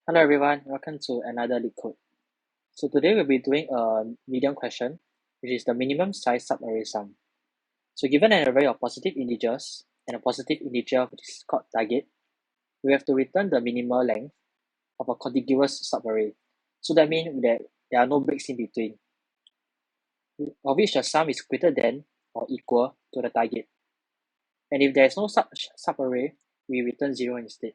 Hello everyone, welcome to another Leetcode. So today we'll be doing a medium question, which is the minimum size subarray sum. So given an array of positive integers and a positive integer which is called target, we have to return the minimal length of a contiguous subarray. So that means that there are no breaks in between, of which the sum is greater than or equal to the target. And if there is no such subarray, we return 0 instead.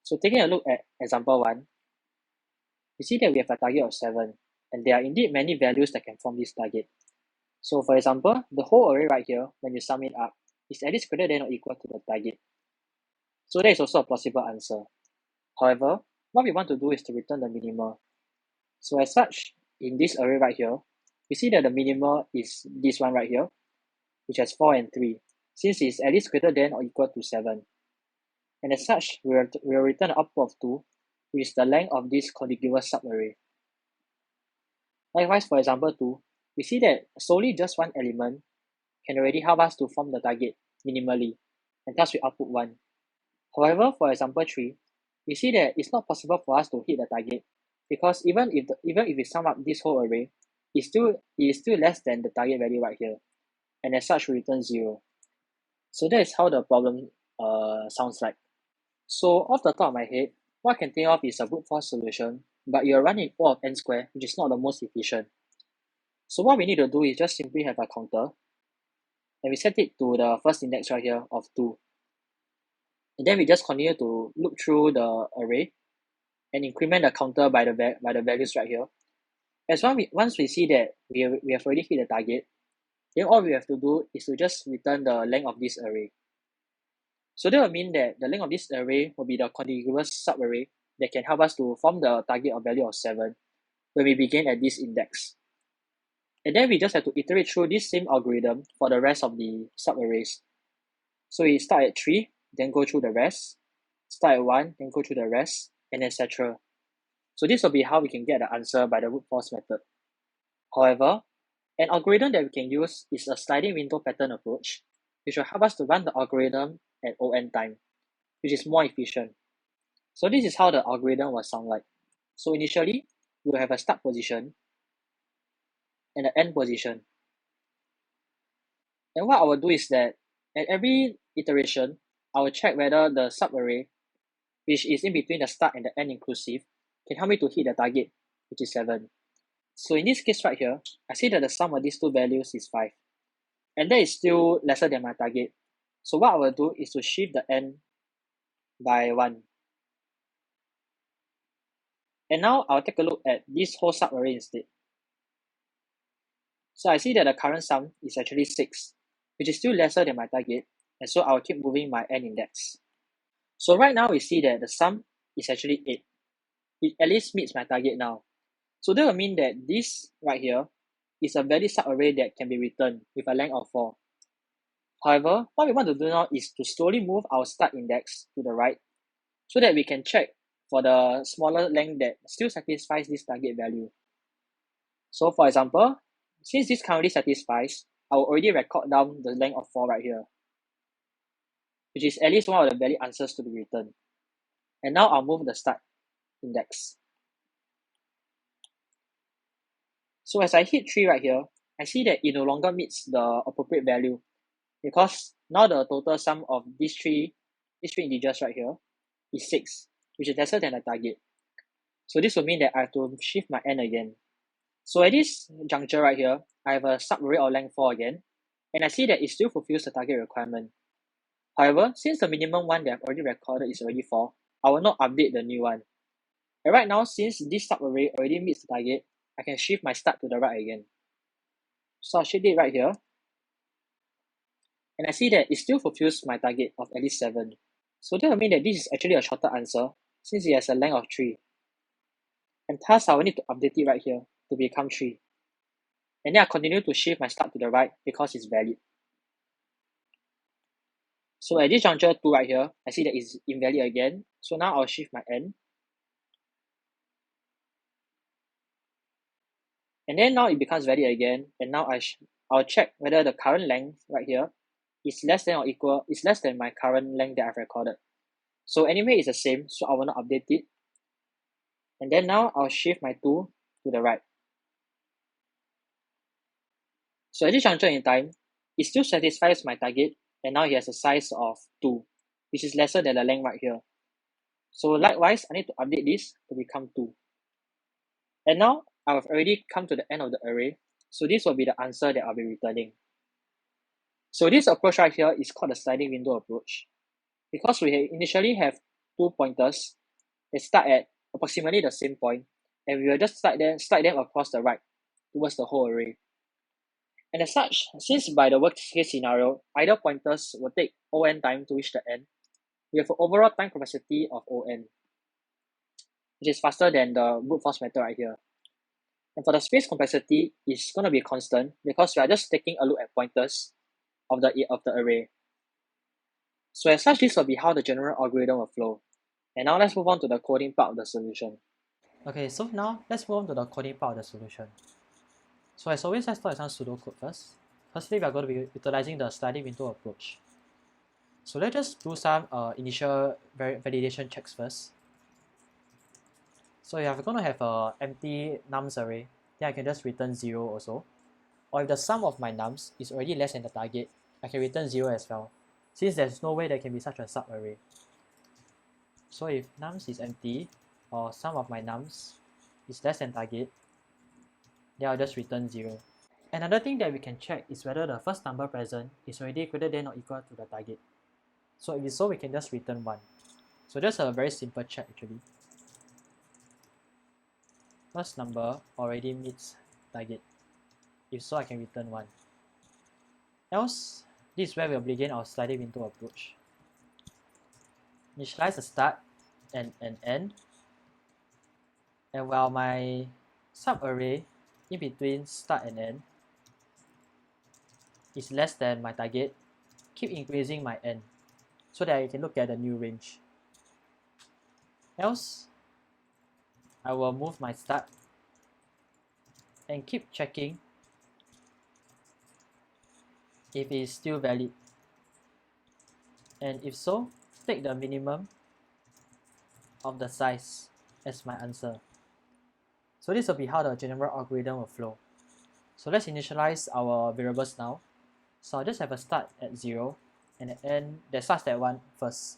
So taking a look at example 1, we see that we have a target of 7, and there are indeed many values that can form this target. So for example, the whole array right here, when you sum it up, is at least greater than or equal to the target. So that is also a possible answer. However, what we want to do is to return the minimal. So as such, in this array right here, we see that the minimal is this one right here, which has 4 and 3, since it's at least greater than or equal to 7. And as such, we will return an output of 2, which is the length of this contiguous subarray. Likewise, for example 2, we see that solely just one element can already help us to form the target minimally, and thus we output 1. However, for example 3, we see that it's not possible for us to hit the target, because even if we sum up this whole array, it is still less than the target value right here, and as such we return 0. So that is how the problem sounds like. So off the top of my head, what I can think of is a brute force solution, but you're running O of n squared, which is not the most efficient. So what we need to do is just simply have a counter, and we set it to the first index right here of 2. And then we just continue to look through the array and increment the counter by the values right here. Once we see that we have already hit the target, then all we have to do is to just return the length of this array. So that will mean that the length of this array will be the contiguous subarray that can help us to form the target of value of 7 when we begin at this index. And then we just have to iterate through this same algorithm for the rest of the subarrays. So we start at 3, then go through the rest, start at 1, then go through the rest, and etc. So this will be how we can get the answer by the brute force method. However, an algorithm that we can use is a sliding window pattern approach, which will help us to run the algorithm at O(n) time, which is more efficient. So this is how the algorithm will sound like. So initially, we will have a start position and an end position. And what I will do is that at every iteration, I will check whether the subarray, which is in between the start and the end inclusive, can help me to hit the target, which is 7. So in this case right here, I see that the sum of these two values is 5. And that is still lesser than my target. So what I will do is to shift the n by 1. And now I'll take a look at this whole subarray instead. So I see that the current sum is actually 6, which is still lesser than my target, and so I'll keep moving my n index. So right now we see that the sum is actually 8. It at least meets my target now. So that will mean that this right here is a valid subarray that can be returned with a length of 4. However, what we want to do now is to slowly move our start index to the right so that we can check for the smaller length that still satisfies this target value. So for example, since this currently satisfies, I will already record down the length of 4 right here, which is at least one of the valid answers to be returned. And now I'll move the start index. So as I hit 3 right here, I see that it no longer meets the appropriate value, because now the total sum of these three integers right here is 6, which is lesser than the target. So this will mean that I have to shift my n again. So at this juncture right here, I have a subarray of length 4 again, and I see that it still fulfills the target requirement. However, since the minimum one that I've already recorded is already 4, I will not update the new one. And right now, since this subarray already meets the target, I can shift my start to the right again. So I'll shift it right here, and I see that it still fulfills my target of at least 7. So that will mean that this is actually a shorter answer, since it has a length of 3. And thus I will need to update it right here to become 3. And then I continue to shift my start to the right because it's valid. So at this juncture 2 right here, I see that it's invalid again. So now I'll shift my n. And then now it becomes valid again. And now I'll check whether the current length right here is less than my current length that I've recorded. So anyway, it's the same, so I will not update it. And then now I'll shift my 2 to the right. So at this juncture in time, it still satisfies my target, and now it has a size of 2, which is lesser than the length right here. So likewise, I need to update this to become 2. And now I've already come to the end of the array, so this will be the answer that I'll be returning. So this approach right here is called the sliding window approach. Because we initially have 2 pointers, they start at approximately the same point, and we will just slide them across the right towards the whole array. And as such, since by the worst case scenario, either pointers will take on time to reach the end, we have an overall time complexity of on, which is faster than the brute force method right here. And for the space complexity, it's going to be constant because we are just taking a look at pointers of the array. So as such, this will be how the general algorithm will flow. And now let's move on to the coding part of the solution. Okay, so now let's move on to the coding part of the solution. So as always, let's start with some pseudocode first. Firstly, we are going to be utilizing the sliding window approach. So let's just do some initial validation checks first. So if I'm going to have an empty nums array, then I can just return 0 also. Or if the sum of my nums is already less than the target, I can return 0 as well, since there's no way there can be such a subarray. So if nums is empty, or sum of my nums is less than target, then I'll just return 0. Another thing that we can check is whether the first number present is already greater than or equal to the target. So if it's so, we can just return 1. So that's a very simple check actually. First number already meets target. If so, I can return 1. Else, this is where we'll begin our sliding window approach. Initialize the start and an end. And while my subarray in between start and end is less than my target, keep increasing my end so that I can look at the new range. Else, I will move my start and keep checking if it is still valid. And if so, take the minimum of the size as my answer. So this will be how the general algorithm will flow. So let's initialize our variables now. So I'll just have a start at 0 and an end that starts at 1 first.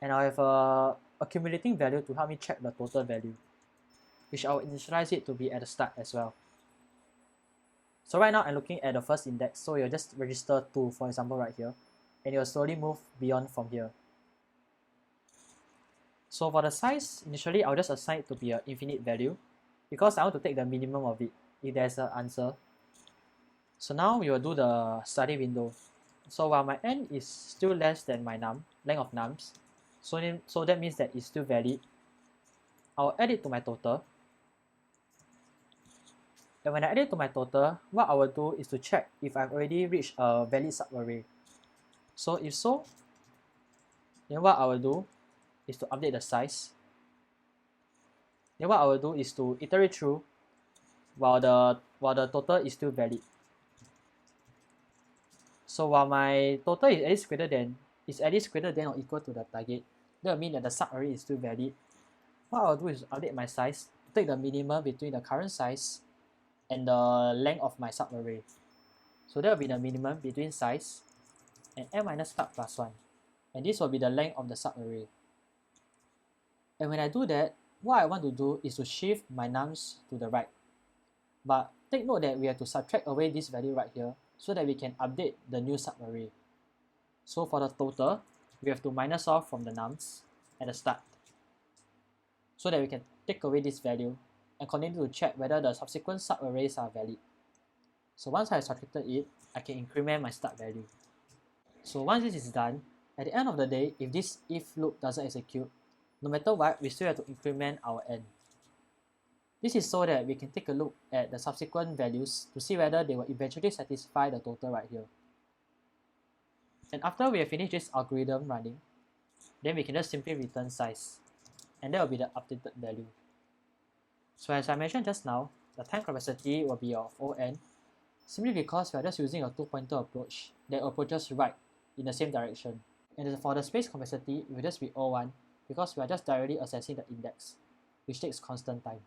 And I'll have a accumulating value to help me check the total value, which I'll initialize it to be at the start as well. So right now I'm looking at the first index, so you'll just register 2, for example, right here, and you'll slowly move beyond from here. So for the size, initially I'll just assign it to be an infinite value, because I want to take the minimum of it if there's an answer. So now we will do the study window. So while my n is still less than my length of nums, so that means that it's still valid, I'll add it to my total. And when I add it to my total, what I will do is to check if I've already reached a valid subarray. So if so, then what I will do is to update the size. Then what I will do is to iterate through while the total is still valid. So while my total is at least greater than or equal to the target, that will mean that the subarray is still valid. What I'll do is update my size to take the minimum between the current size and the length of my subarray. So that will be the minimum between size and n minus start plus 1. And this will be the length of the subarray. And when I do that, what I want to do is to shift my nums to the right. But take note that we have to subtract away this value right here so that we can update the new subarray. So for the total, we have to minus off from the nums at the start so that we can take away this value and continue to check whether the subsequent subarrays are valid. So once I have subtracted it, I can increment my start value. So once this is done, at the end of the day, if this if loop doesn't execute, no matter what, we still have to increment our n. This is so that we can take a look at the subsequent values to see whether they will eventually satisfy the total right here. And after we have finished this algorithm running, then we can just simply return size, and that will be the updated value. So as I mentioned just now, the time complexity will be of on, simply because we are just using a 2-pointer approach that approaches right in the same direction. And for the space complexity, it will just be O1 because we are just directly accessing the index, which takes constant time.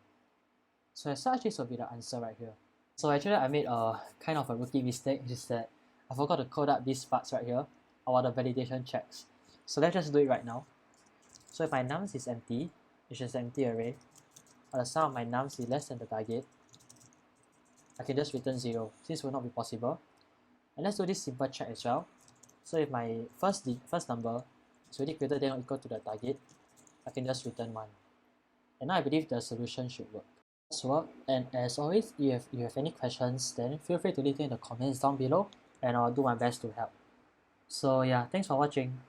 So as such, this will be the answer right here. So actually I made a kind of a rookie mistake, which is that I forgot to code up these parts right here about the validation checks. So let's just do it right now. So if my nums is empty, which is an empty array, or the sum of my nums is less than the target, I can just return 0. This will not be possible. And let's do this simple check as well. So if my first number is already greater than or equal to the target, I can just return 1. And now I believe the solution should work. And as always, if you have any questions, then feel free to leave it in the comments down below, and I'll do my best to help. So yeah, thanks for watching.